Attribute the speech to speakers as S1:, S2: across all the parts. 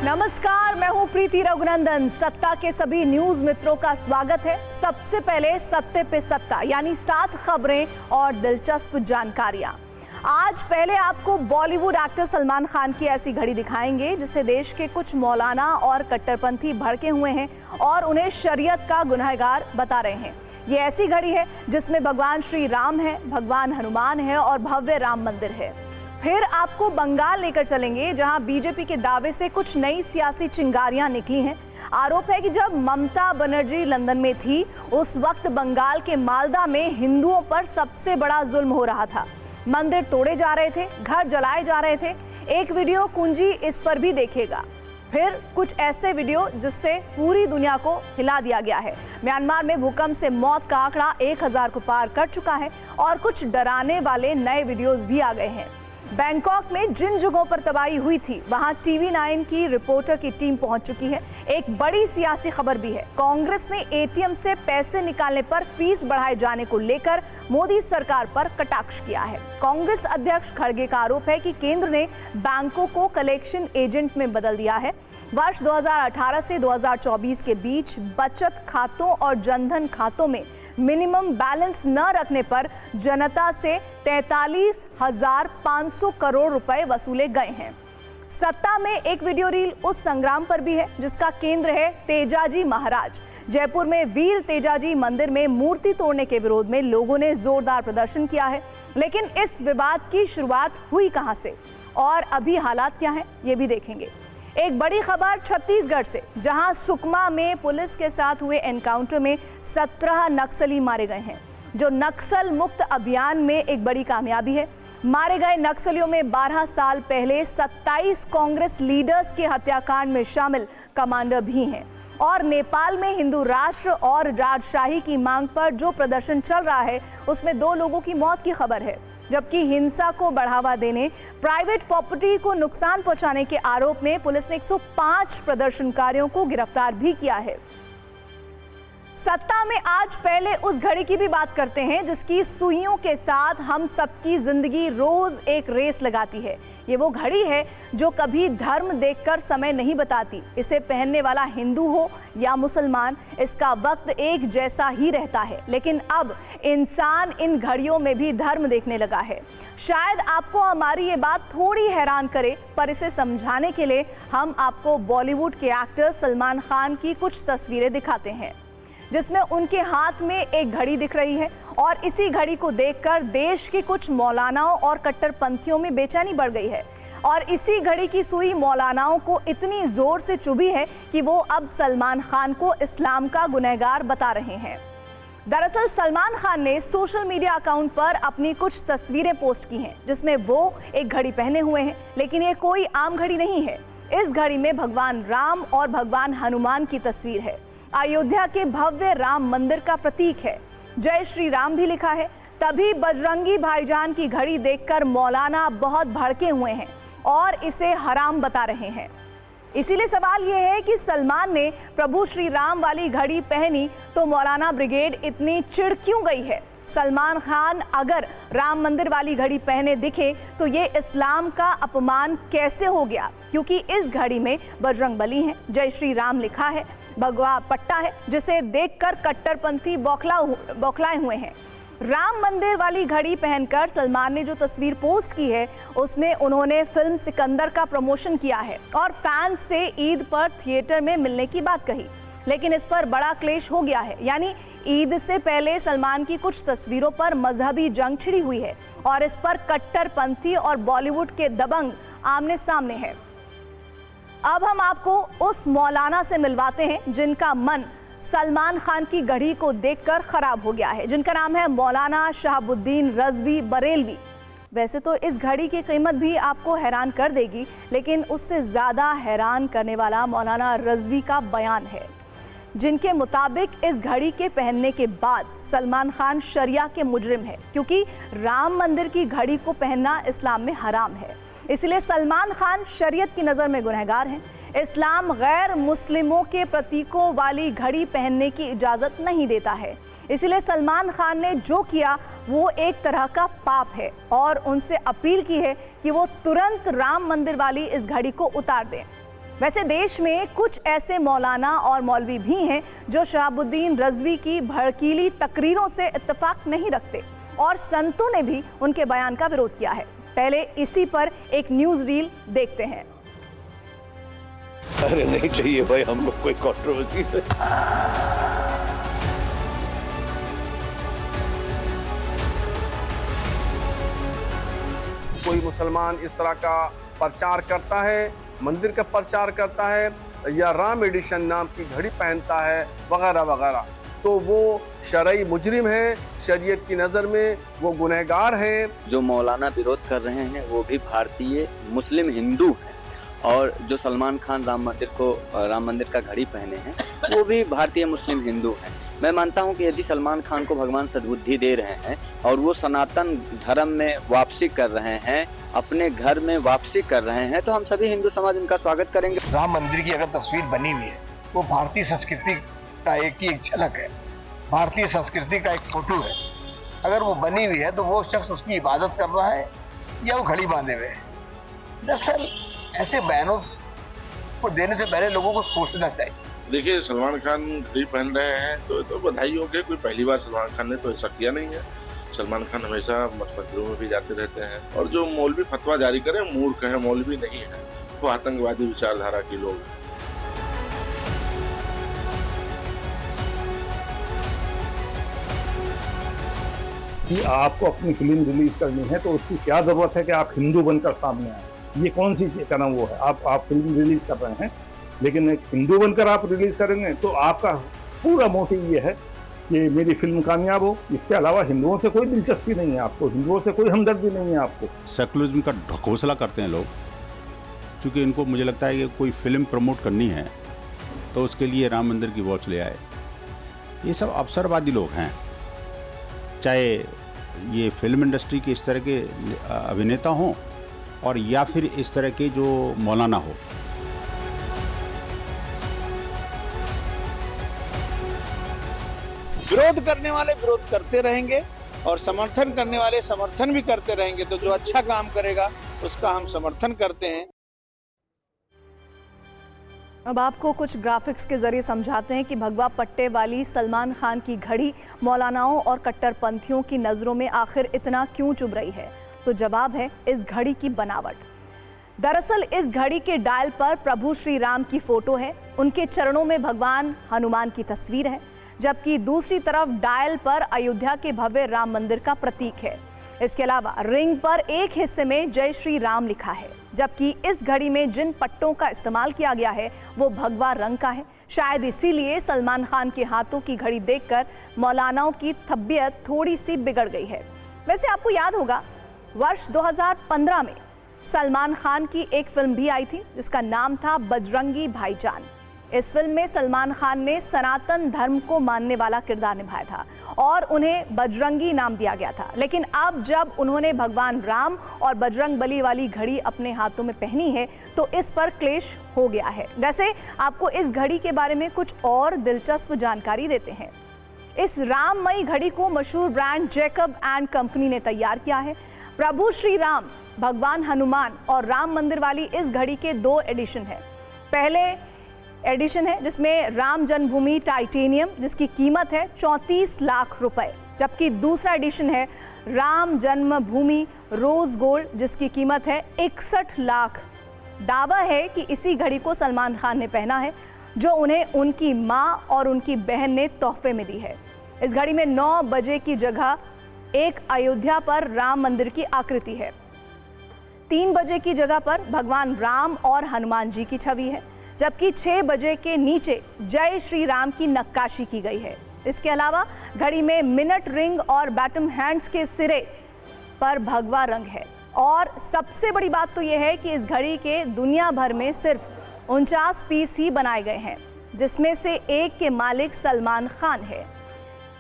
S1: नमस्कार, मैं हूं प्रीति रघुनंदन। सत्ता के सभी न्यूज मित्रों का स्वागत है। सबसे पहले सत्ते पे सत्ता, यानी 7 खबरें और दिलचस्प जानकारियां। आज पहले आपको बॉलीवुड एक्टर सलमान खान की ऐसी घड़ी दिखाएंगे जिसे देश के कुछ मौलाना और कट्टरपंथी भड़के हुए हैं और उन्हें शरीयत का गुनहगार बता रहे हैं। ये ऐसी घड़ी है जिसमें भगवान श्री राम है, भगवान हनुमान है और भव्य राम मंदिर है। फिर आपको बंगाल लेकर चलेंगे जहां बीजेपी के दावे से कुछ नई सियासी चिंगारियां निकली हैं। आरोप है कि जब ममता बनर्जी लंदन में थी उस वक्त बंगाल के मालदा में हिंदुओं पर सबसे बड़ा जुल्म हो रहा था। मंदिर तोड़े जा रहे थे, घर जलाए जा रहे थे। एक वीडियो कुंजी इस पर भी देखेगा। फिर कुछ ऐसे वीडियो जिससे पूरी दुनिया को हिला दिया गया है। म्यांमार में भूकंप से मौत का आंकड़ा 1000 को पार कर चुका है और कुछ डराने वाले नए वीडियोस भी आ गए हैं। बैंकॉक में जिन जगहों पर तबाही हुई थी वहां टीवी 9 की रिपोर्टर की टीम पहुंच चुकी है। एक बड़ी सियासी खबर भी है। कांग्रेस ने एटीएम से पैसे निकालने पर फीस बढ़ाए जाने को लेकर मोदी सरकार पर कटाक्ष किया है। कांग्रेस अध्यक्ष खड़गे का आरोप है कि केंद्र ने बैंकों को कलेक्शन एजेंट में बदल दिया है। वर्ष 2018 से 2024 के बीच बचत खातों और जनधन खातों में मिनिमम बैलेंस न रखने पर जनता से 43,500 करोड़ रुपए वसूले गए हैं। सत्ता में एक वीडियो रील उस संग्राम पर भी है जिसका केंद्र है तेजाजी महाराज। जयपुर में वीर तेजाजी मंदिर में मूर्ति तोड़ने के विरोध में लोगों ने जोरदार प्रदर्शन किया है। लेकिन इस विवाद की शुरुआत हुई कहां से और अभी हालात क्या हैं, ये भी देखेंगे। एक बड़ी खबर छत्तीसगढ़ से, जहां सुकमा में पुलिस के साथ हुए एनकाउंटर में 17 नक्सली मारे गए हैं, जो नक्सल मुक्त अभियान में एक बड़ी कामयाबी है। मारे गए नक्सलियों में 12 साल पहले 27 कांग्रेस लीडर्स के हत्याकांड में शामिल कमांडर भी हैं। और नेपाल में हिंदू राष्ट्र और राजशाही की मांग पर जो प्रदर्शन चल रहा है उसमें 2 लोगों की मौत की खबर है, जबकि हिंसा को बढ़ावा देने, प्राइवेट प्रॉपर्टी को नुकसान पहुंचाने के आरोप में पुलिस ने 105 प्रदर्शनकारियों को गिरफ्तार भी किया है। सत्ता में आज पहले उस घड़ी की भी बात करते हैं जिसकी सुइयों के साथ हम सबकी जिंदगी रोज एक रेस लगाती है। ये वो घड़ी है जो कभी धर्म देखकर समय नहीं बताती। इसे पहनने वाला हिंदू हो या मुसलमान, इसका वक्त एक जैसा ही रहता है। लेकिन अब इंसान इन घड़ियों में भी धर्म देखने लगा है। शायद आपको हमारी ये बात थोड़ी हैरान करे, पर इसे समझाने के लिए हम आपको बॉलीवुड के एक्टर सलमान खान की कुछ तस्वीरें दिखाते हैं जिसमें उनके हाथ में एक घड़ी दिख रही है। और इसी घड़ी को देखकर देश के कुछ मौलानाओं और कट्टरपंथियों में बेचैनी बढ़ गई है। और इसी घड़ी की सुई मौलानाओं को इतनी जोर से चुभी है कि वो अब सलमान खान को इस्लाम का गुनहगार बता रहे हैं। दरअसल सलमान खान ने सोशल मीडिया अकाउंट पर अपनी कुछ तस्वीरें पोस्ट की हैं जिसमें वो एक घड़ी पहने हुए हैं, लेकिन ये कोई आम घड़ी नहीं है। इस घड़ी में भगवान राम और भगवान हनुमान की तस्वीर है। अयोध्या के भव्य राम मंदिर का प्रतीक है। जय श्री राम भी लिखा है। तभी बजरंगी भाईजान की घड़ी देखकर मौलाना बहुत भड़के हुए हैं और इसे हराम बता रहे हैं। इसीलिए सवाल यह है कि सलमान ने प्रभु श्री राम वाली घड़ी पहनी तो मौलाना ब्रिगेड इतनी चिढ़ क्यों गई है। सलमान खान अगर राम मंदिर वाली घड़ी पहने दिखे तो ये इस्लाम का अपमान कैसे हो गया, क्योंकि इस घड़ी में बजरंगबली है, जय श्री राम लिखा है, भगवा पट्टा है, जिसे देखकर कट्टरपंथी बौखलाए हुए हैं। राम मंदिर वाली घड़ी पहनकर सलमान ने जो तस्वीर पोस्ट की है उसमें उन्होंने फिल्म सिकंदर का प्रमोशन किया है और फैंस से ईद पर थिएटर में मिलने की बात कही। लेकिन इस पर बड़ा क्लेश हो गया है, यानी ईद से पहले सलमान की कुछ तस्वीरों पर मजहबी जंग छिड़ी हुई है और इस पर कट्टरपंथी और बॉलीवुड के दबंग आमने सामने हैं। अब हम आपको उस मौलाना से मिलवाते हैं जिनका मन सलमान खान की घड़ी को देखकर खराब हो गया है, जिनका नाम है मौलाना शहाबुद्दीन रजवी बरेलवी। वैसे तो इस घड़ी की कीमत भी आपको हैरान कर देगी, लेकिन उससे ज़्यादा हैरान करने वाला मौलाना रजवी का बयान है, जिनके मुताबिक इस घड़ी के पहनने के बाद सलमान खान शरिया के मुजरिम है, क्योंकि राम मंदिर की घड़ी को पहनना इस्लाम में हराम है। इसलिए सलमान खान शरीयत की नज़र में गुनहगार हैं। इस्लाम गैर मुस्लिमों के प्रतीकों वाली घड़ी पहनने की इजाज़त नहीं देता है। इसलिए सलमान खान ने जो किया वो एक तरह का पाप है और उनसे अपील की है कि वो तुरंत राम मंदिर वाली इस घड़ी को उतार दें। वैसे देश में कुछ ऐसे मौलाना और मौलवी भी हैं जो शहाबुद्दीन रज़वी की भड़कीली तकरीरों से इत्तेफाक नहीं रखते और संतों ने भी उनके बयान का विरोध किया है। पहले इसी पर एक न्यूज़ रील देखते हैं।
S2: अरे नहीं चाहिए भाई हम लोग कोई कंट्रोवर्सी से।
S3: कोई मुसलमान इस तरह का प्रचार करता है, मंदिर का प्रचार करता है या राम एडिशन नाम की घड़ी पहनता है वगैरह वगैरह, तो वो शरई मुजरिम है, शरीयत की नज़र में वो गुनहगार है।
S4: जो मौलाना विरोध कर रहे हैं वो भी भारतीय मुस्लिम हिंदू हैं और जो सलमान खान राम मंदिर का घड़ी पहने हैं वो भी भारतीय मुस्लिम हिंदू हैं। मैं मानता हूं कि यदि सलमान खान को भगवान सद्बुद्धि दे रहे हैं और वो सनातन धर्म में वापसी कर रहे हैं, अपने घर में वापसी कर रहे हैं, तो हम सभी हिंदू समाज उनका स्वागत करेंगे।
S5: राम मंदिर की अगर तस्वीर बनी हुई है वो भारतीय संस्कृति का एक झलक है, भारतीय संस्कृति का एक फोटो है। अगर वो बनी हुई है तो वो शख्स उसकी इबादत कर रहा है या वो घड़ी बांधे हुए है। दरअसल ऐसे बयानों को देने से पहले लोगों को सोचना चाहिए।
S6: देखिए, सलमान खान घड़ी पहन रहे हैं तो बधाई हो गई। कोई पहली बार सलमान खान ने तो ऐसा किया नहीं है। सलमान खान हमेशा मंदिरों में भी जाते रहते हैं और जो मौलवी फतवा जारी करे मूर्ख है, मौलवी नहीं है, वो आतंकवादी विचारधारा के लोग हैं।
S7: कि आपको अपनी फिल्म रिलीज करनी है तो उसकी क्या जरूरत है कि आप हिंदू बनकर सामने आए? ये कौन सी चीज का नाम वो है? आप फिल्म रिलीज कर रहे हैं लेकिन एक हिंदू बनकर आप रिलीज करेंगे तो आपका पूरा मोटिव ये है कि मेरी फिल्म कामयाब हो। इसके अलावा हिंदुओं से कोई दिलचस्पी नहीं है आपको, हिंदुओं से कोई हमदर्दी नहीं है आपको।
S8: सेकुलरिज्म का ढकोसला करते हैं लोग, क्योंकि इनको मुझे लगता है कि कोई फिल्म प्रमोट करनी है तो उसके लिए राम मंदिर की वॉच ले आए। ये सब अवसरवादी लोग हैं, चाहे ये फिल्म इंडस्ट्री के इस तरह के अभिनेता हों और या फिर इस तरह के जो मौलाना हो।
S9: विरोध करने वाले विरोध करते रहेंगे और समर्थन करने वाले समर्थन भी करते रहेंगे। तो जो अच्छा काम करेगा उसका हम समर्थन करते हैं।
S1: अब आपको कुछ ग्राफिक्स के जरिए समझाते हैं कि भगवा पट्टे वाली सलमान खान की घड़ी मौलानाओं और कट्टरपंथियों की नज़रों में आखिर इतना क्यों चुभ रही है। तो जवाब है इस घड़ी की बनावट। दरअसल इस घड़ी के डायल पर प्रभु श्री राम की फोटो है, उनके चरणों में भगवान हनुमान की तस्वीर है, जबकि दूसरी तरफ डायल पर अयोध्या के भव्य राम मंदिर का प्रतीक है। इसके अलावा रिंग पर एक हिस्से में जय श्री राम लिखा है, जबकि इस घड़ी में जिन पट्टों का इस्तेमाल किया गया है वो भगवा रंग का है। शायद इसीलिए सलमान खान के हाथों की घड़ी देखकर मौलानाओं की तबीयत थोड़ी सी बिगड़ गई है। वैसे आपको याद होगा वर्ष 2015 में सलमान खान की एक फिल्म भी आई थी जिसका नाम था बजरंगी भाईजान। इस फिल्म में सलमान खान ने सनातन धर्म को मानने वाला किरदार निभाया था और उन्हें बजरंगी नाम दिया गया था। लेकिन अब जब उन्होंने भगवान राम और बजरंग बली वाली घड़ी अपने हाथों में पहनी है तो इस पर क्लेश हो गया है। वैसे आपको इस घड़ी के बारे में कुछ और दिलचस्प जानकारी देते हैं। इस राममयी घड़ी को मशहूर ब्रांड जैकब एंड कंपनी ने तैयार किया है। प्रभु श्री राम, भगवान हनुमान और राम मंदिर वाली इस घड़ी के 2 एडिशन है। पहले एडिशन है जिसमें राम जन्मभूमि टाइटेनियम जिसकी कीमत है 34 लाख रुपए, जबकि दूसरा एडिशन है राम जन्मभूमि रोज गोल्ड जिसकी कीमत है 61 लाख। दावा है कि इसी घड़ी को सलमान खान ने पहना है जो उन्हें उनकी मां और उनकी बहन ने तोहफे में दी है। इस घड़ी में 9 बजे की जगह एक अयोध्या पर राम मंदिर की आकृति है, 3 बजे की जगह पर भगवान राम और हनुमान जी की छवि है, जबकि 6 बजे के नीचे जय श्री राम की नक्काशी की गई है। इसके अलावा घड़ी में मिनट रिंग और बॉटम हैंड्स के सिरे पर भगवा रंग है। और सबसे बड़ी बात तो यह है कि इस घड़ी के दुनिया भर में सिर्फ 49 पीस ही बनाए गए हैं, जिसमें से एक के मालिक सलमान खान है।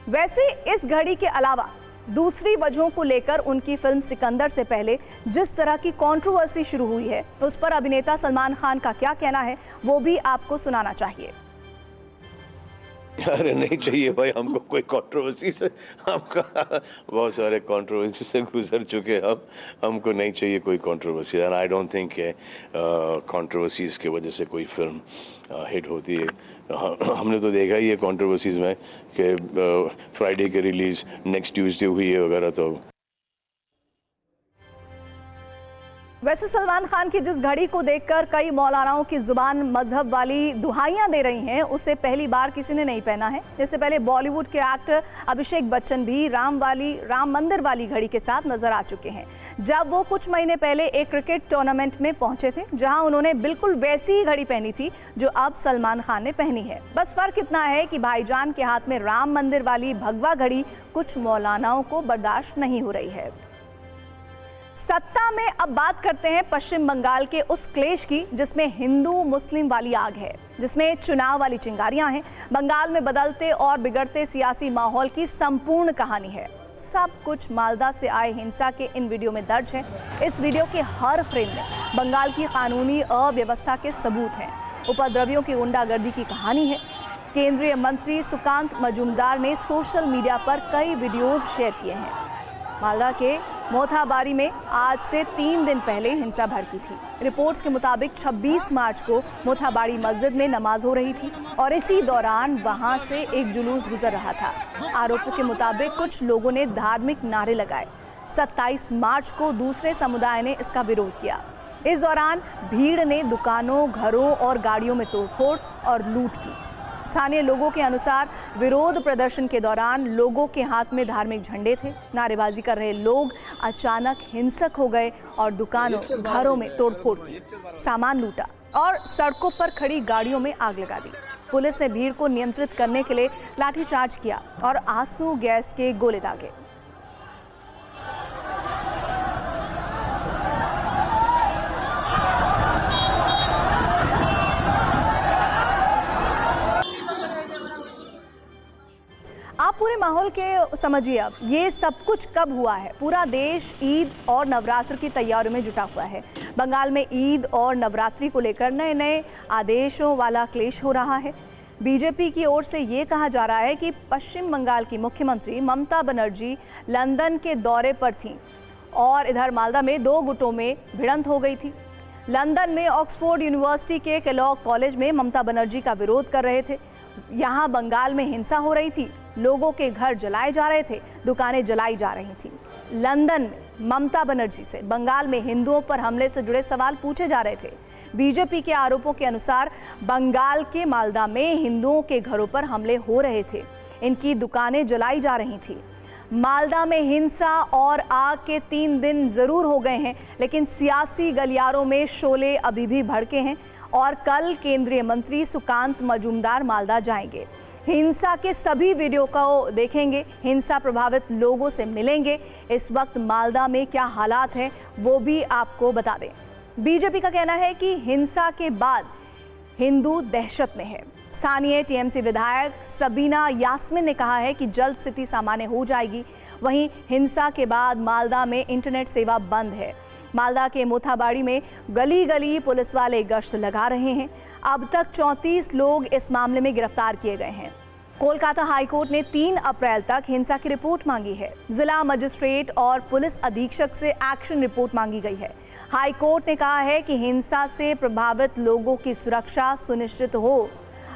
S1: वैसे इस घड़ी के अलावा दूसरी वजहों को लेकर उनकी फिल्म सिकंदर से पहले जिस तरह की कंट्रोवर्सी शुरू हुई है उस पर अभिनेता सलमान खान का क्या कहना है वो भी आपको सुनाना चाहिए।
S2: अरे नहीं चाहिए भाई हमको कोई कंट्रोवर्सी से, हमका बहुत सारे कंट्रोवर्सी से गुजर चुके हम, हमको नहीं चाहिए कोई controversy. And I don't think controversies की वजह से कोई फिल्म हिट होती है। हमने तो देखा ही है कंट्रोवर्सीज में कि फ्राइडे की रिलीज नेक्स्ट ट्यूसडे हुई है वगैरह। तो
S1: वैसे सलमान खान की जिस घड़ी को देखकर कई मौलानाओं की जुबान मजहब वाली दुहाइयां दे रही हैं, उसे पहली बार किसी ने नहीं पहना है। इससे पहले बॉलीवुड के एक्टर अभिषेक बच्चन भी राम मंदिर वाली घड़ी के साथ नजर आ चुके हैं, जब वो कुछ महीने पहले एक क्रिकेट टूर्नामेंट में पहुंचे थे, जहां उन्होंने बिल्कुल वैसी ही घड़ी पहनी थी जो अब सलमान खान ने पहनी है। बस फर्क इतना है कि भाईजान के हाथ में राम मंदिर वाली भगवा घड़ी कुछ मौलानाओं को बर्दाश्त नहीं हो रही है। सत्ता में अब बात करते हैं पश्चिम बंगाल के उस क्लेश की जिसमें हिंदू मुस्लिम वाली आग है, जिसमें चुनाव वाली चिंगारियां हैं। बंगाल में बदलते और बिगड़ते सियासी माहौल की संपूर्ण कहानी है। सब कुछ मालदा से आए हिंसा के इन वीडियो में दर्ज है। इस वीडियो के हर फ्रेम में बंगाल की कानूनी अव्यवस्था के सबूत हैं। उपद्रवियों की गुंडागर्दी की कहानी है। केंद्रीय मंत्री सुकांत मजूमदार ने सोशल मीडिया पर कई वीडियोज शेयर किए हैं। मालदा के मोथाबारी में आज से 3 दिन पहले हिंसा भड़की थी। रिपोर्ट्स के मुताबिक 26 मार्च को मोथाबारी मस्जिद में नमाज हो रही थी और इसी दौरान वहां से एक जुलूस गुजर रहा था। आरोपों के मुताबिक कुछ लोगों ने धार्मिक नारे लगाए। 27 मार्च को दूसरे समुदाय ने इसका विरोध किया। इस दौरान भीड़ ने दुकानों, घरों और गाड़ियों में तोड़फोड़ और लूट की। स्थानीय लोगों के अनुसार विरोध प्रदर्शन के दौरान लोगों के हाथ में धार्मिक झंडे थे। नारेबाजी कर रहे लोग अचानक हिंसक हो गए और दुकानों, घरों में तोड़फोड़ की, सामान लूटा और सड़कों पर खड़ी गाड़ियों में आग लगा दी। पुलिस ने भीड़ को नियंत्रित करने के लिए लाठीचार्ज किया और आंसू गैस के गोले दागे। आप पूरे माहौल के समझिए, अब ये सब कुछ कब हुआ है? पूरा देश ईद और नवरात्र की तैयारियों में जुटा हुआ है। बंगाल में ईद और नवरात्रि को लेकर नए नए आदेशों वाला क्लेश हो रहा है। बीजेपी की ओर से ये कहा जा रहा है कि पश्चिम बंगाल की मुख्यमंत्री ममता बनर्जी लंदन के दौरे पर थीं और इधर मालदा में 2 गुटों में भिड़ंत हो गई थी। लंदन में ऑक्सफोर्ड यूनिवर्सिटी के केलॉग कॉलेज में ममता बनर्जी का विरोध कर रहे थे। यहाँ बंगाल में हिंसा हो रही थी, लोगों के घर जलाए जा रहे थे, दुकानें जलाई जा रही थी। लंदन में ममता बनर्जी से बंगाल में हिंदुओं पर हमले से जुड़े सवाल पूछे जा रहे थे। बीजेपी के आरोपों के अनुसार बंगाल के मालदा में हिंदुओं के घरों पर हमले हो रहे थे, इनकी दुकानें जलाई जा रही थी। मालदा में हिंसा और आग के 3 दिन जरूर हो गए हैं, लेकिन सियासी गलियारों में शोले अभी भी भड़के हैं और कल केंद्रीय मंत्री सुकांत मजूमदार मालदा जाएंगे। हिंसा के सभी वीडियो को देखेंगे, हिंसा प्रभावित लोगों से मिलेंगे। इस वक्त मालदा में क्या हालात हैं वो भी आपको बता दें। बीजेपी का कहना है कि हिंसा के बाद हिंदू दहशत में है। स्थानीय टीएमसी विधायक सबीना यास्मिन ने कहा है कि जल्द स्थिति सामान्य हो जाएगी। वहीं हिंसा के बाद मालदा में इंटरनेट सेवा बंद है। मालदा के मोथाबाड़ी में गली गली पुलिस वाले गश्त लगा रहे हैं। अब तक 34 लोग इस मामले में गिरफ्तार किए गए हैं। कोलकाता हाईकोर्ट ने 3 अप्रैल तक हिंसा की रिपोर्ट मांगी है। जिला मजिस्ट्रेट और पुलिस अधीक्षक से एक्शन रिपोर्ट मांगी गई है। हाईकोर्ट ने कहा है कि हिंसा से प्रभावित लोगों की सुरक्षा सुनिश्चित हो।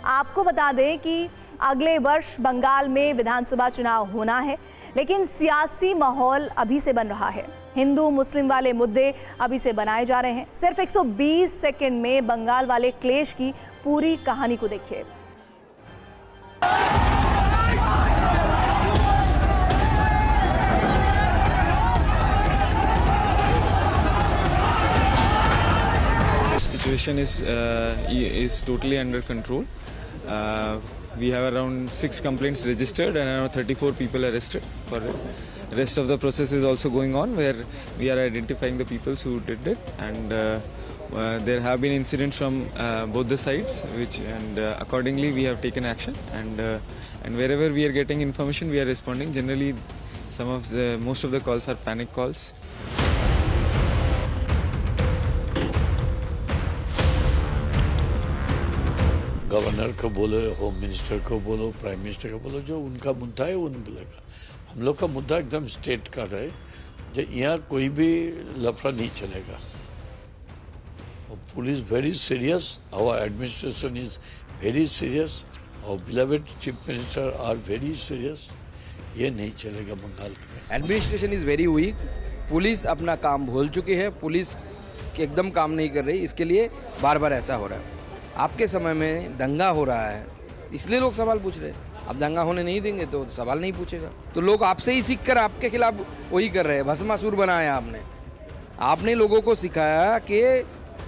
S1: आपको बता दें कि अगले वर्ष बंगाल में विधानसभा चुनाव होना है, लेकिन सियासी माहौल अभी से बन रहा है। हिंदू मुस्लिम वाले मुद्दे अभी से बनाए जा रहे हैं। सिर्फ 120 सेकंड में बंगाल वाले क्लेश की पूरी कहानी को देखिए।
S10: Situation is totally under control. We have around 6 complaints registered and around 34 people arrested for it. Rest of the process is also going on, where we are identifying the people who did it, and there have been incidents from both the sides, and accordingly we have taken action, and wherever we are getting information we are responding. Generally most of the calls are panic calls.
S11: Governor को बोलो, home minister को बोलो, prime minister को बोलो, जो उनका मुद्दा है उन बोलेगा। हम लोग का मुद्दा एकदम स्टेट का है, जो यहाँ कोई भी लफड़ा नहीं चलेगा। Police very serious, our administration is very serious, और beloved chief minister are very serious. ये नहीं चलेगा बंगाल में।
S12: Administration is very weak, police अपना काम भूल चुकी है, पुलिस एकदम काम नहीं कर रही, इसके लिए बार बार ऐसा हो रहा है। आपके समय में दंगा हो रहा है, इसलिए लोग सवाल पूछ रहे हैं। अब दंगा होने नहीं देंगे तो सवाल नहीं पूछेगा, तो लोग आपसे ही सीख कर आपके खिलाफ वही कर रहे हैं। भस्मासुर बनाया आपने लोगों को सिखाया कि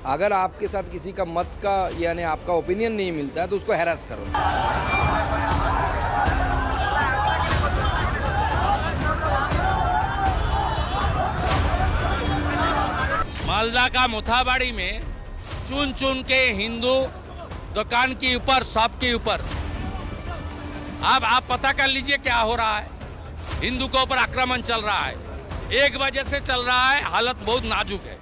S12: अगर आपके साथ किसी का मत का यानी आपका ओपिनियन नहीं मिलता है तो उसको हैरास करो।
S13: मालदा का मोथाबाड़ी में चुन चुन के हिंदू दुकान के ऊपर, शॉप के ऊपर, अब आप पता कर लीजिए क्या हो रहा है। हिंदू के ऊपर आक्रमण चल रहा है, 1 बजे से चल रहा है, हालत बहुत नाजुक है।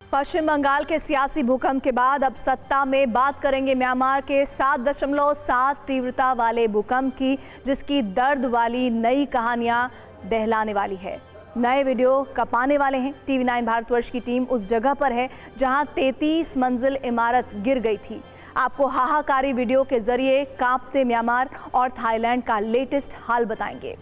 S1: पश्चिम बंगाल के सियासी भूकंप के बाद अब सत्ता में बात करेंगे म्यांमार के 7.7 तीव्रता वाले भूकंप की, जिसकी दर्द वाली नई कहानियां दहलाने वाली है। नए वीडियो कपाने वाले हैं। TV9 भारतवर्ष की टीम उस जगह पर है जहां 33 मंजिल इमारत गिर गई थी। आपको हाहाकारी वीडियो के जरिए कांपते म्यांमार और थाईलैंड का लेटेस्ट हाल बताएंगे।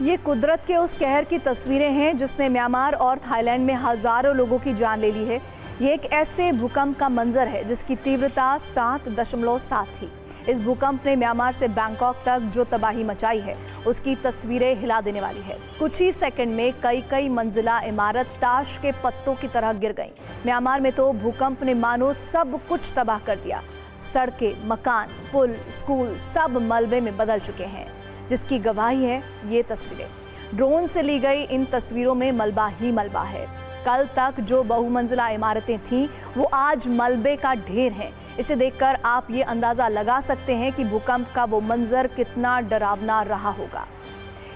S1: ये कुदरत के उस कहर की तस्वीरें हैं जिसने म्यांमार और थाईलैंड में हजारों लोगों की जान ले ली है। ये एक ऐसे भूकंप का मंजर है जिसकी तीव्रता 7.7 थी। इस भूकंप ने म्यांमार से बैंकॉक तक जो तबाही मचाई है उसकी तस्वीरें हिला देने वाली है। कुछ ही सेकंड में कई मंजिला इमारत ताश के पत्तों की तरह गिर गईं। म्यांमार में तो भूकंप ने मानो सब कुछ तबाह कर दिया। सड़कें, मकान, पुल, स्कूल सब मलबे में बदल चुके हैं, जिसकी गवाही है ये तस्वीरें। ड्रोन से ली गई इन तस्वीरों में मलबा ही मलबा है। कल तक जो बहुमंजिला इमारतें थीं वो आज मलबे का ढेर हैं। इसे देखकर आप ये अंदाज़ा लगा सकते हैं कि भूकंप का वो मंजर कितना डरावना रहा होगा।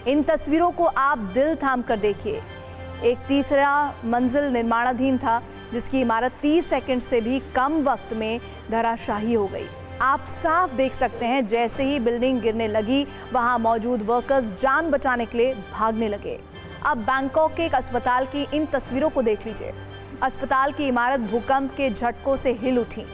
S1: इन तस्वीरों को आप दिल थाम कर देखिए। एक तीसरा मंजिल निर्माणाधीन था जिसकी इमारत 30 सेकंड से भी कम वक्त में धराशायी हो गई। आप साफ देख सकते हैं जैसे ही बिल्डिंग गिरने लगी वहां मौजूद वर्कर्स जान बचाने के लिए भागने लगे। अब बैंकॉक के एक अस्पताल की इन तस्वीरों को देख लीजिए। अस्पताल की इमारत भूकंप के झटकों से हिल उठी।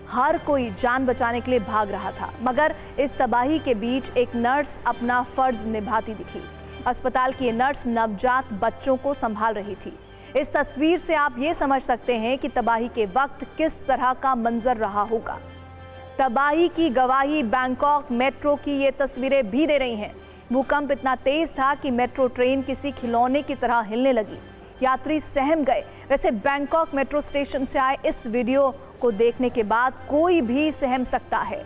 S1: हर कोई जान बचाने के लिए भाग रहा था, मगर इस तबाही के बीच एक नर्स अपना फर्ज निभाती दिखी। अस्पताल की नर्स नवजात बच्चों को संभाल रही थी। इस तस्वीर से आप ये समझ सकते हैं कि तबाही के वक्त किस तरह का मंजर रहा होगा। तबाही की गवाही बैंकॉक मेट्रो की ये तस्वीरें भी दे रही हैं। भूकंप इतना तेज था कि मेट्रो ट्रेन किसी खिलौने की तरह हिलने लगी। यात्री सहम गए। वैसे बैंकॉक मेट्रो स्टेशन से आए इस वीडियो को देखने के बाद कोई भी सहम सकता है।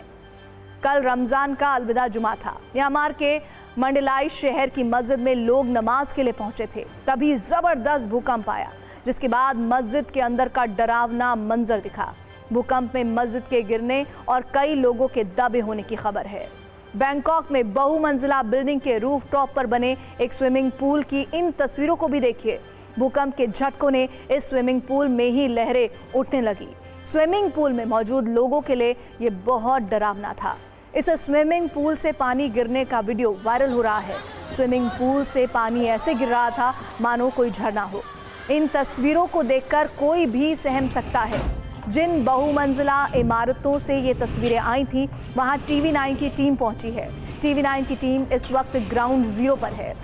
S1: कल रमजान का अलविदा जुमा था। म्यांमार के मंडलाई शहर की मस्जिद में लोग नमाज के लिए पहुंचे थे। तभी जबरदस्त भूकंप आया, जिसके बाद मस्जिद के अंदर का डरावना मंजर दिखा। भूकंप में मस्जिद के गिरने और कई लोगों के दबे होने की खबर है। बैंकॉक में बहुमंजिला बिल्डिंग के रूफ टॉप पर बने एक स्विमिंग पूल की इन तस्वीरों को भी देखिए। भूकंप के झटकों ने इस स्विमिंग पूल में ही लहरें उठने लगी। स्विमिंग पूल में मौजूद लोगों के लिए ये बहुत डरावना था। इस स्विमिंग पूल से पानी गिरने का वीडियो वायरल हो रहा है। स्विमिंग पूल से पानी ऐसे गिर रहा था मानो कोई झरना हो। इन तस्वीरों को देखकर कोई भी सहम सकता है। जिन बहुमंजिला इमारतों से ये तस्वीरें आई थीं वहां TV9 की टीम पहुंची है। TV9 की टीम इस वक्त ग्राउंड जीरो पर है।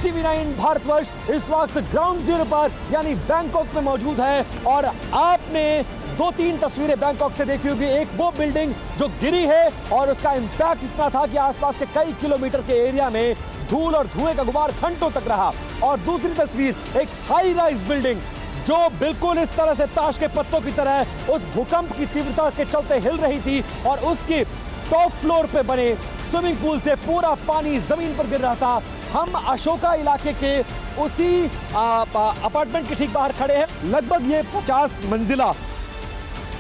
S14: TV9 भारतवर्ष इस वक्त ग्राउंड जीरो पर यानी बैंकॉक में मौजूद है और आपने 2-3 तस्वीरें बैंकॉक से देखी होगी। एक वो बिल्डिंग जो गिरी है और उसका इंपैक्ट इतना था कि आसपास के कई किलोमीटर के एरिया में धूल और धुएं का गुबार घंटों तक रहा। और दूसरी तस्वीर एक हाई राइज बिल्डिंग जो बिल्कुल इस तरह से ताश के पत्तों की तरह उस भूकंप की तीव्रता के चलते हिल रही थी और उसके टॉप फ्लोर पे बने स्विमिंग पूल से पूरा पानी जमीन पर गिर रहा था। हम अशोका इलाके के उसी अपार्टमेंट के ठीक बाहर खड़े हैं। लगभग ये 50 मंजिला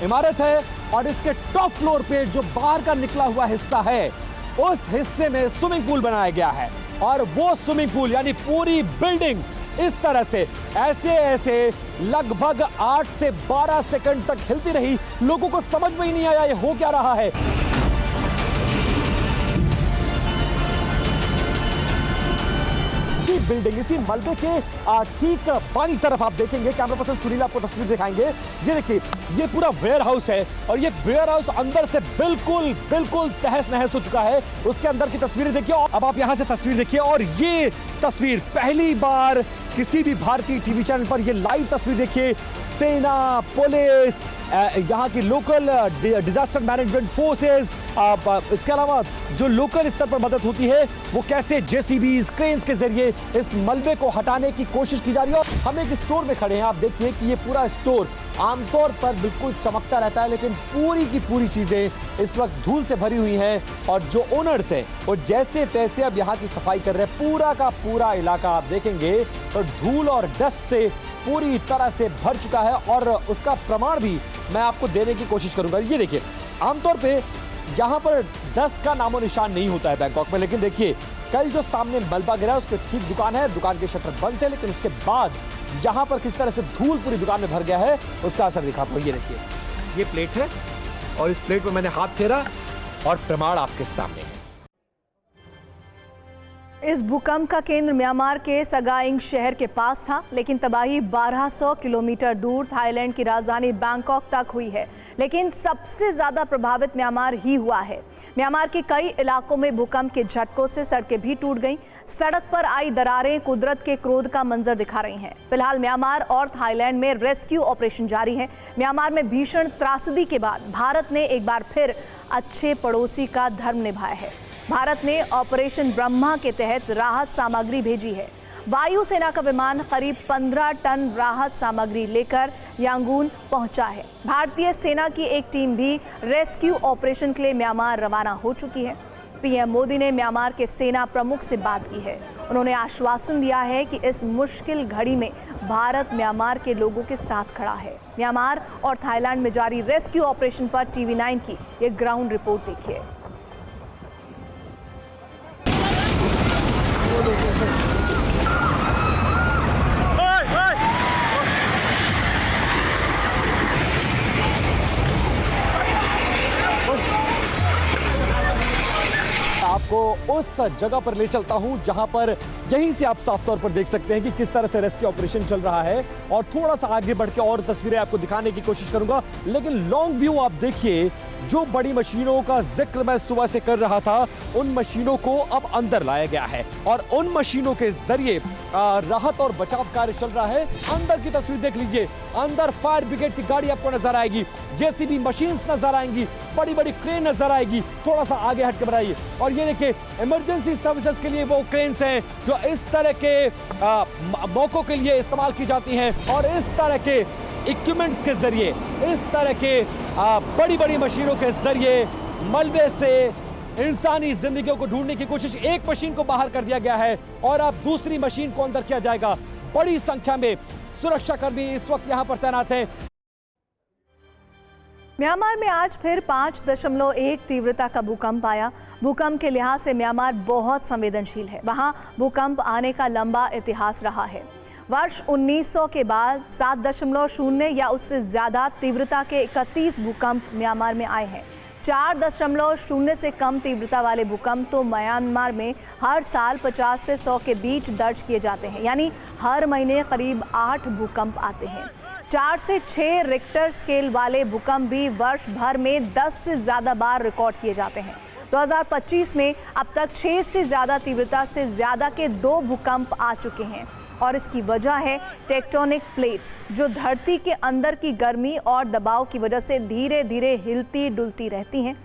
S14: इमारत है और इसके टॉप फ्लोर पे जो बाहर का निकला हुआ हिस्सा है उस हिस्से में स्विमिंग पूल बनाया गया है और वो स्विमिंग पूल यानी पूरी बिल्डिंग इस तरह से ऐसे लगभग 8 से 12 सेकंड तक हिलती रही। लोगों को समझ में ही नहीं आया ये हो क्या रहा है। इसी बिल्डिंग, इसी मलबे के ठीक बाईं तरफ आप देखेंगे, कैमरा पर्सन सुनील आपको तस्वीर दिखाएंगे। ये देखिए, ये पूरा वेयर हाउस है और ये वेयर हाउस अंदर से बिल्कुल तहस नहस हो चुका है। उसके अंदर की तस्वीरें देखिए। अब आप यहां से तस्वीर देखिए और ये तस्वीर पहली बार किसी भी भारतीय टीवी चैनल पर ये लाइव तस्वीर देखिए। सेना, पुलिस, यहाँ की लोकल डिजास्टर मैनेजमेंट फोर्सेस, इसके अलावा जो लोकल स्तर पर मदद होती है वो कैसे जेसीबीज, क्रेन्स के जरिए इस मलबे को हटाने की कोशिश की जा रही है। और हम एक स्टोर में खड़े हैं, आप देखिए कि ये पूरा स्टोर आमतौर पर बिल्कुल चमकता रहता है, लेकिन पूरी की पूरी चीजें इस वक्त धूल से भरी हुई हैं और जो ओनर्स हैं वो जैसे तैसे अब यहाँ की सफाई कर रहे हैं। पूरा का पूरा इलाका आप देखेंगे तो धूल और डस्ट से पूरी तरह से भर चुका है और उसका प्रमाण भी मैं आपको देने की कोशिश करूंगा। ये देखिए, आमतौर पे यहाँ पर डस्ट का नामो निशान नहीं होता है बैंकॉक में, लेकिन देखिए कल जो सामने मलबा गिरा है उसके ठीक दुकान है, दुकान के शटर बंद थे, लेकिन उसके बाद यहाँ पर किस तरह से धूल पूरी दुकान में भर गया है उसका असर दिखा। तो ये देखिए, ये प्लेट है और इस प्लेट में मैंने हाथ फेरा और प्रमाण आपके सामने है।
S1: इस भूकंप का केंद्र म्यांमार के सगाइंग शहर के पास था, लेकिन तबाही 1200 किलोमीटर दूर थाईलैंड की राजधानी बैंकॉक तक हुई है। लेकिन सबसे ज्यादा प्रभावित म्यांमार ही हुआ है। म्यांमार के कई इलाकों में भूकंप के झटकों से सड़कें भी टूट गईं। सड़क पर आई दरारें कुदरत के क्रोध का मंजर दिखा रही हैं। फिलहाल म्यांमार और थाईलैंड में रेस्क्यू ऑपरेशन जारी है। म्यांमार में भीषण त्रासदी के बाद भारत ने एक बार फिर अच्छे पड़ोसी का धर्म निभाया है। भारत ने ऑपरेशन ब्रह्मा के तहत राहत सामग्री भेजी है। वायुसेना का विमान करीब 15 टन राहत सामग्री लेकर यांगून पहुंचा है। भारतीय सेना की एक टीम भी रेस्क्यू ऑपरेशन के लिए म्यांमार रवाना हो चुकी है। पीएम मोदी ने म्यांमार के सेना प्रमुख से बात की है। उन्होंने आश्वासन दिया है कि इस मुश्किल घड़ी में भारत म्यांमार के लोगों के साथ खड़ा है। म्यांमार और थाईलैंड में जारी रेस्क्यू ऑपरेशन पर TV9 की ये ग्राउंड रिपोर्ट देखिए।
S14: आपको उस जगह पर ले चलता हूं जहां पर यहीं से आप साफ तौर पर देख सकते हैं कि किस तरह से रेस्क्यू ऑपरेशन चल रहा है और थोड़ा सा आगे बढ़ के और तस्वीरें आपको दिखाने की कोशिश करूंगा। लेकिन लॉन्ग व्यू आप देखिए, जो बड़ी मशीनों का जिक्र मैं सुबह से कर रहा था उन मशीनों को अब अंदर लाया गया है और उन मशीनों के जरिए राहत और बचाव कार्य चल रहा है। अंदर की तस्वीर देख लीजिए, अंदर फायर ब्रिगेड की गाड़ी आपको नजर आएगी, जेसीबी मशीन्स नजर आएंगी, बड़ी बड़ी क्रेन नजर आएगी। थोड़ा सा आगे हट के बढ़ाइए और ये देखिए, इमरजेंसी सर्विसेज के लिए वो क्रेन्स हैं जो इस तरह के मौकों के लिए इस्तेमाल की जाती हैं और इस तरह के इक्विपमेंट्स के जरिए, इस तरह के बड़ी बड़ी मशीनों के जरिए मलबे से इंसानी जिंदगियों को ढूंढने की कोशिश। एक मशीन को बाहर कर दिया गया है और अब दूसरी मशीन को अंदर किया जाएगा। बड़ी संख्या में सुरक्षाकर्मी इस वक्त यहां पर तैनात हैं।
S1: म्यांमार में आज फिर 5.1 तीव्रता का भूकंप आया। भूकंप के लिहाज से म्यांमार बहुत संवेदनशील है। वहां भूकंप आने का लंबा इतिहास रहा है। वर्ष 1900 के बाद 7.0 या उससे ज़्यादा तीव्रता के 31 भूकंप म्यांमार में आए हैं। 4.0 से कम तीव्रता वाले भूकंप तो म्यांमार में हर साल 50 से 100 के बीच दर्ज किए जाते हैं, यानी हर महीने करीब 8 भूकंप आते हैं। 4 से 6 रिक्टर स्केल वाले भूकंप भी वर्ष भर में 10 से ज़्यादा बार रिकॉर्ड किए जाते हैं। 2025 में अब तक 6 से ज़्यादा तीव्रता से ज़्यादा के 2 भूकंप आ चुके हैं और इसकी वजह है टेक्टोनिक प्लेट्स, जो धरती के अंदर की गर्मी और दबाव की वजह से धीरे धीरे हिलती डुलती रहती हैं।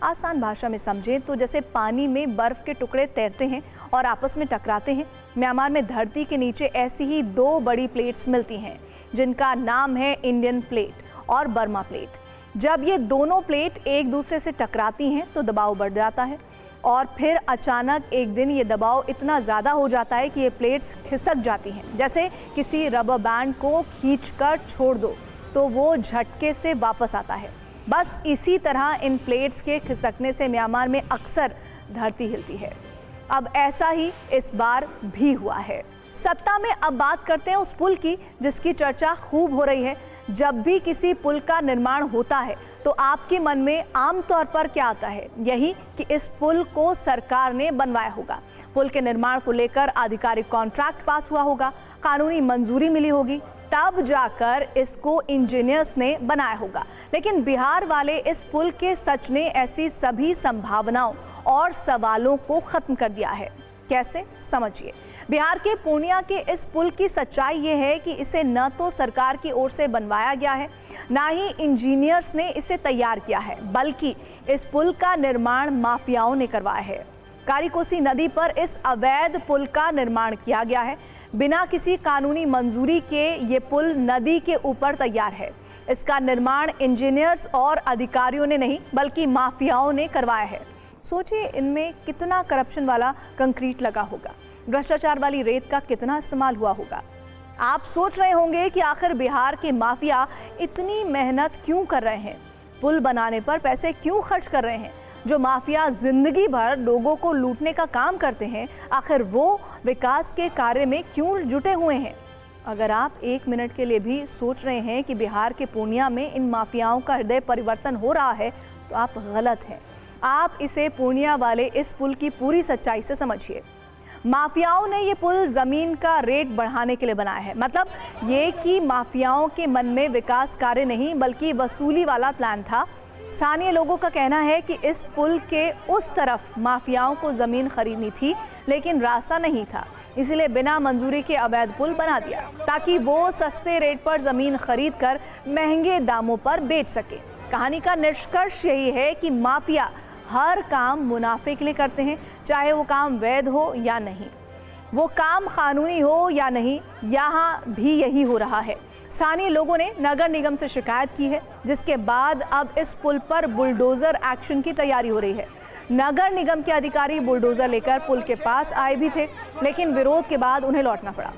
S1: आसान भाषा में समझें तो जैसे पानी में बर्फ़ के टुकड़े तैरते हैं और आपस में टकराते हैं, म्यांमार में धरती के नीचे ऐसी ही 2 बड़ी प्लेट्स मिलती हैं जिनका नाम है इंडियन प्लेट और बर्मा प्लेट। जब ये दोनों प्लेट एक दूसरे से टकराती हैं तो दबाव बढ़ जाता है और फिर अचानक एक दिन ये दबाव इतना ज़्यादा हो जाता है कि ये प्लेट्स खिसक जाती हैं। जैसे किसी रबर बैंड को खींचकर छोड़ दो तो वो झटके से वापस आता है। बस इसी तरह इन प्लेट्स के खिसकने से म्यांमार में अक्सर धरती हिलती है। अब ऐसा ही इस बार भी हुआ है। सत्ता में अब बात करते हैं उस पुल की जिसकी चर्चा खूब हो रही है। जब भी किसी पुल का निर्माण होता है तो आपके मन में आमतौर पर क्या आता है? यही कि इस पुल को सरकार ने बनवाया होगा, पुल के निर्माण को लेकर आधिकारिक कॉन्ट्रैक्ट पास हुआ होगा, कानूनी मंजूरी मिली होगी, तब जाकर इसको इंजीनियर्स ने बनाया होगा। लेकिन बिहार वाले इस पुल के सच ने ऐसी सभी संभावनाओं और सवालों को खत्म कर दिया है। कैसे? समझिए। बिहार के पूर्णिया के इस पुल की सच्चाई ये है कि इसे न तो सरकार की ओर से बनवाया गया है, ना ही इंजीनियर्स ने इसे तैयार किया है, बल्कि इस पुल का निर्माण माफियाओं ने करवाया है। कारीकोसी नदी पर इस अवैध पुल का निर्माण किया गया है। बिना किसी कानूनी मंजूरी के ये पुल नदी के ऊपर तैयार है। इसका निर्माण इंजीनियर्स और अधिकारियों ने नहीं बल्कि माफियाओं ने करवाया है। सोचिए इनमें कितना करप्शन वाला कंक्रीट लगा होगा, भ्रष्टाचार वाली रेत का कितना इस्तेमाल हुआ होगा। आप सोच रहे होंगे कि आखिर बिहार के माफिया इतनी मेहनत क्यों कर रहे हैं, पुल बनाने पर पैसे क्यों खर्च कर रहे हैं। जो माफिया जिंदगी भर लोगों को लूटने का काम करते हैं, आखिर वो विकास के कार्य में क्यों जुटे हुए हैं? अगर आप एक मिनट के लिए भी सोच रहे हैं कि बिहार के पूर्णिया में इन माफियाओं का हृदय परिवर्तन हो रहा है तो आप गलत हैं। आप इसे पूर्णिया वाले इस पुल की पूरी सच्चाई से समझिए। माफियाओं ने ये पुल जमीन का रेट बढ़ाने के लिए बनाया है। मतलब ये कि माफियाओं के मन में विकास कार्य नहीं बल्कि वसूली वाला प्लान था। स्थानीय लोगों का कहना है कि इस पुल के उस तरफ माफियाओं को जमीन खरीदनी थी लेकिन रास्ता नहीं था, इसलिए बिना मंजूरी के अवैध पुल बना दिया ताकि वो सस्ते रेट पर जमीन खरीद कर महंगे दामों पर बेच सके। कहानी का निष्कर्ष यही है कि माफिया हर काम मुनाफे के लिए करते हैं, चाहे वो काम वैध हो या नहीं, वो काम कानूनी हो या नहीं। यहाँ भी यही हो रहा है। स्थानीय लोगों ने नगर निगम से शिकायत की है, जिसके बाद अब इस पुल पर बुलडोजर एक्शन की तैयारी हो रही है। नगर निगम के अधिकारी बुलडोजर लेकर पुल के पास आए भी थे, लेकिन विरोध के बाद उन्हें लौटना पड़ा।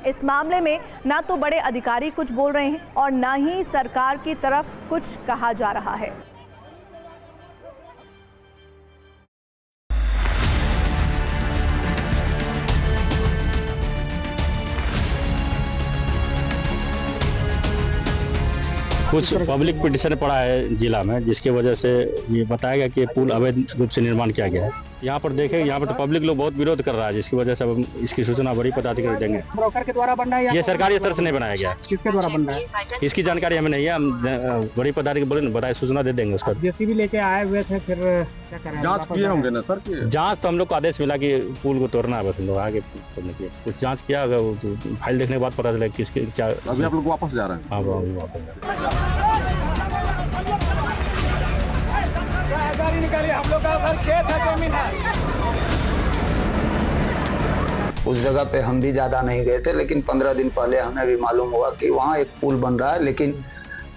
S1: इस मामले में ना तो बड़े अधिकारी कुछ बोल रहे हैं और ना ही सरकार की तरफ कुछ कहा जा रहा है।
S15: कुछ पब्लिक पिटिशन पड़ा है जिला में, जिसकी वजह से ये बताया गया कि पुल अवैध रूप से निर्माण किया गया है। यहाँ पर देखें, यहाँ पर तो पब्लिक लोग बहुत विरोध कर रहा है, जिसकी वजह से अब इसकी सूचना बड़ी पदाधिकारी देंगे।
S16: ब्रोकर के द्वारा बन रहा है?
S15: ये सरकारी स्तर से नहीं बनाया गया।
S16: किसके द्वारा बन रहा है?
S15: इसकी जानकारी हमें नहीं है। हम बड़ी पदाधिकारी बोले बताए, सूचना दे देंगे उसका।
S16: जेसीबी लेके आए हुए थे, फिर क्या कर रहे हैं?
S3: जांच किए होंगे ना सर?
S15: जांच तो हम लोग को आदेश मिला कि पुल को तोड़ना है, बस हम लोग आगे तोड़ने के लिए कुछ जांच किया। फाइल देखने के बाद पता चला किसके क्या।
S3: अभी आप लोग वापस जा रहे हैं?
S15: हाँ, वापस जा रहे हैं।
S16: निकालिए, हम लोग का घर खेत है, जमीन है।
S17: उस जगह पे हम भी ज़्यादा नहीं गए थे, लेकिन 15 दिन पहले हमें भी मालूम हुआ कि वहाँ एक पुल बन रहा है।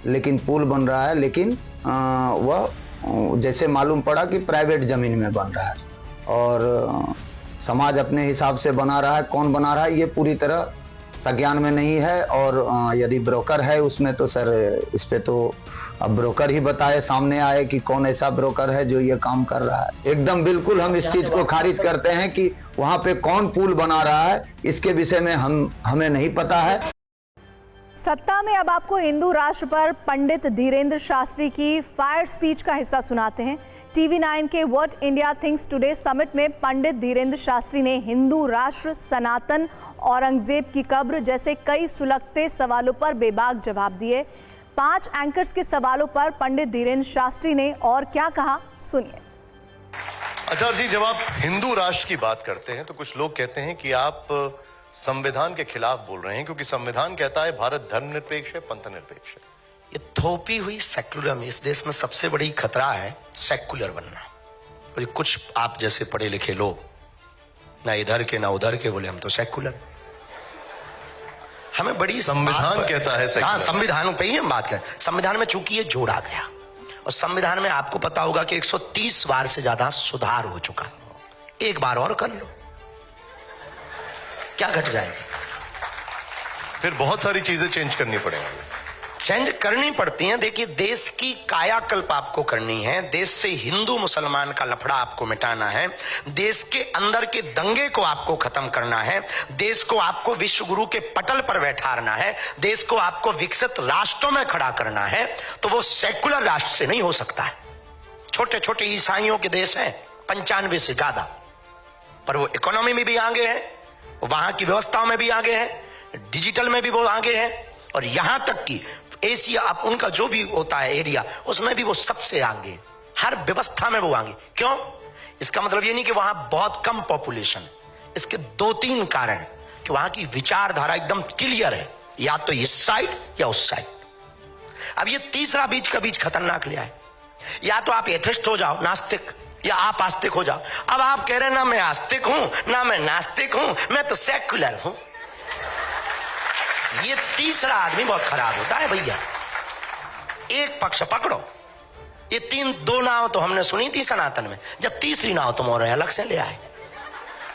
S17: लेकिन पुल बन रहा है, लेकिन वह जैसे मालूम पड़ा कि प्राइवेट ज़मीन में बन रहा है और समाज अपने हिसाब से बना रहा है। कौन बना रहा है ये पूरी तरह संज्ञान में नहीं है। और यदि ब्रोकर है उसमें तो सर इस पे तो अब ब्रोकर ही बताए, सामने आए कि कौन ऐसा ब्रोकर है जो ये काम कर रहा है। एकदम बिल्कुल हम इस चीज को खारिज करते हैं कि वहाँ पे कौन पुल बना रहा है, इसके विषय में हमें नहीं पता है।
S1: सत्ता में अब आपको हिंदू राष्ट्र पर पंडित धीरेन्द्र शास्त्री की फायर स्पीच का हिस्सा सुनाते हैं। TV9 के what India thinks today summit में पंडित धीरेन्द्र शास्त्री ने हिंदू राष्ट्र, सनातन, औरंगजेब की कब्र जैसे कई सुलगते सवालों पर बेबाक जवाब दिए। 5 एंकर्स के सवालों पर पंडित धीरेन्द्र शास्त्री ने और क्या कहा, सुनिए।
S18: आचार्य जी, जब आप हिंदू राष्ट्र की बात करते हैं तो कुछ लोग कहते हैं कि आप संविधान के खिलाफ बोल रहे हैं, क्योंकि संविधान कहता है भारत धर्मनिरपेक्ष है, पंथ निरपेक्ष है।
S19: ये थोपी हुई सेक्युलर, इस देश में सबसे बड़ी खतरा है सेक्युलर बनना। और कुछ आप जैसे पढ़े लिखे लोग ना इधर के ना उधर के बोले हम तो सेक्युलर। हमें बड़ी
S18: संविधान कहता है सेक्युलर।
S19: हाँ, संविधान पे ही हम बात करें। संविधान में चूंकि ये जोड़ा गया और संविधान में आपको पता होगा कि 130 बार से ज्यादा सुधार हो चुका। एक बार और कर लो, क्या घट जाएगा?
S18: फिर बहुत सारी चीजें चेंज करनी पड़ेंगी।
S19: चेंज करनी पड़ती है। देखिए, देश की कायाकल्प आपको करनी है, देश से हिंदू मुसलमान का लफड़ा आपको मिटाना है, देश के अंदर के दंगे को आपको खत्म करना है, देश को आपको विश्व गुरु के पटल पर बैठाना है, देश को आपको विकसित राष्ट्रों में खड़ा करना है, तो वो सेकुलर राष्ट्र से नहीं हो सकता है। छोटे छोटे ईसाइयों के देश हैं 95 से ज्यादा, पर वो इकोनॉमी में भी आगे हैं, वहां की व्यवस्थाओं में भी आगे हैं, डिजिटल में भी वो आगे हैं, और यहां तक कि एशिया, अब उनका जो भी होता है एरिया, उसमें भी वो सबसे आगे, हर व्यवस्था में वो आगे। क्यों? इसका मतलब ये नहीं कि वहां बहुत कम पॉपुलेशन, इसके 2-3 कारण कि वहां की विचारधारा एकदम क्लियर है, या तो इस साइड या उस साइड। अब ये तीसरा बीच का बीच खतरनाक लिया है, या तो आप एथिस्ट हो जाओ, नास्तिक, या आप आस्तिक हो जाओ। अब आप कह रहे हैं ना मैं आस्तिक हूं ना मैं नास्तिक हूं, मैं तो सेक्युलर हूं। ये तीसरा आदमी बहुत खराब होता है भैया। एक पक्ष पकड़ो, ये 2 नाव तो हमने सुनी थी सनातन में, जब तीसरी नाव तुम और अलग से ले आए।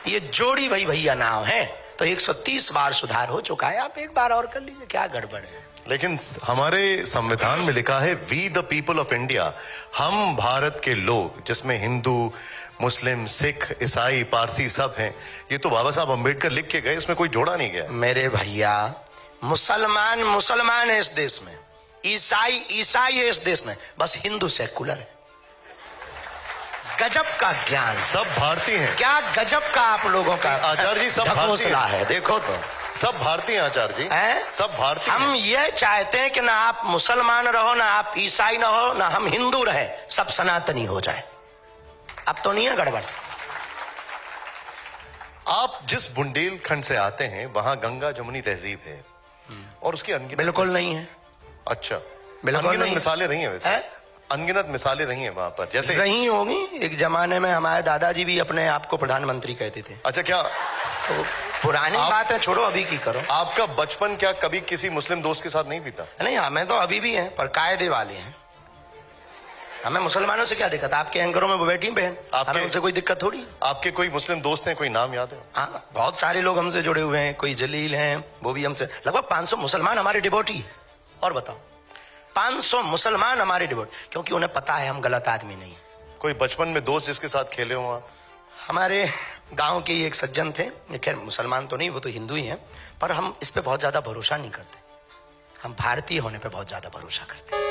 S19: ये जोड़ी भाई भैया नाव है, तो 130 बार सुधार हो चुका है, आप एक बार और कर लीजिए, क्या गड़बड़ है।
S18: लेकिन हमारे संविधान में लिखा है we the people of India, हम भारत के लोग, जिसमें हिंदू, मुस्लिम, सिख, ईसाई, पारसी सब हैं। ये तो बाबा साहब अम्बेडकर लिख के गए, इसमें कोई जोड़ा नहीं गया।
S19: मेरे भैया, मुसलमान मुसलमान है इस देश में, ईसाई ईसाई है इस देश में, बस हिंदू सेकुलर है। गजब का ज्ञान,
S18: सब भारतीय हैं।
S19: क्या गजब का आप लोगों का
S18: आचार्य जी, सब
S19: ढकोसला है। देखो तो
S18: सब भारतीय आचार्य जी, सब भारतीय।
S19: हम ये चाहते हैं कि ना आप मुसलमान रहो, ना आप ईसाई ना हो, ना हम हिंदू रहे, सब सनातनी हो जाए। अब तो नहीं है गड़बड़।
S18: आप जिस बुंदेलखंड से आते हैं वहां गंगा जमुनी तहजीब है, और उसकी अनगिनत
S19: बिल्कुल नहीं है।
S18: अच्छा,
S19: बिल्कुल
S18: अनगिनत
S19: नहीं।
S18: मिसालें रही हैं वैसे, अनगिनत मिसालें रही हैं वहां पर, जैसे
S19: रही होगी। एक जमाने में हमारे दादाजी भी अपने आप को प्रधानमंत्री कहते थे।
S18: अच्छा, क्या
S19: तो पुरानी बात है, छोड़ो, अभी की करो।
S18: आपका बचपन क्या कभी किसी मुस्लिम दोस्त के साथ नहीं बीता?
S19: नहीं, हमें तो अभी भी हैं, पर कायदे वाले हैं। हमें मुसलमानों से क्या दिक्कत? आपके एंकरों में वो बैठी बहन, हमें उनसे कोई दिक्कत थोड़ी।
S18: आपके कोई मुस्लिम दोस्त हैं, कोई नाम याद है?
S19: हाँ, बहुत सारे लोग हमसे जुड़े हुए हैं, कोई जलील हैं, वो भी हमसे, लगभग 500 मुसलमान हमारे डिवोटी। और बताओ, 500 मुसलमान हमारे डिवोटी, क्योंकि उन्हें पता है हम गलत आदमी नहीं।
S18: कोई बचपन में दोस्त जिसके साथ खेले हो आप?
S19: हमारे गांव के एक सज्जन थे, खैर मुसलमान तो नहीं, वो तो हिंदू ही हैं, पर हम इस पे बहुत ज्यादा भरोसा नहीं करते। हम भारतीय होने पे बहुत ज्यादा भरोसा करते हैं।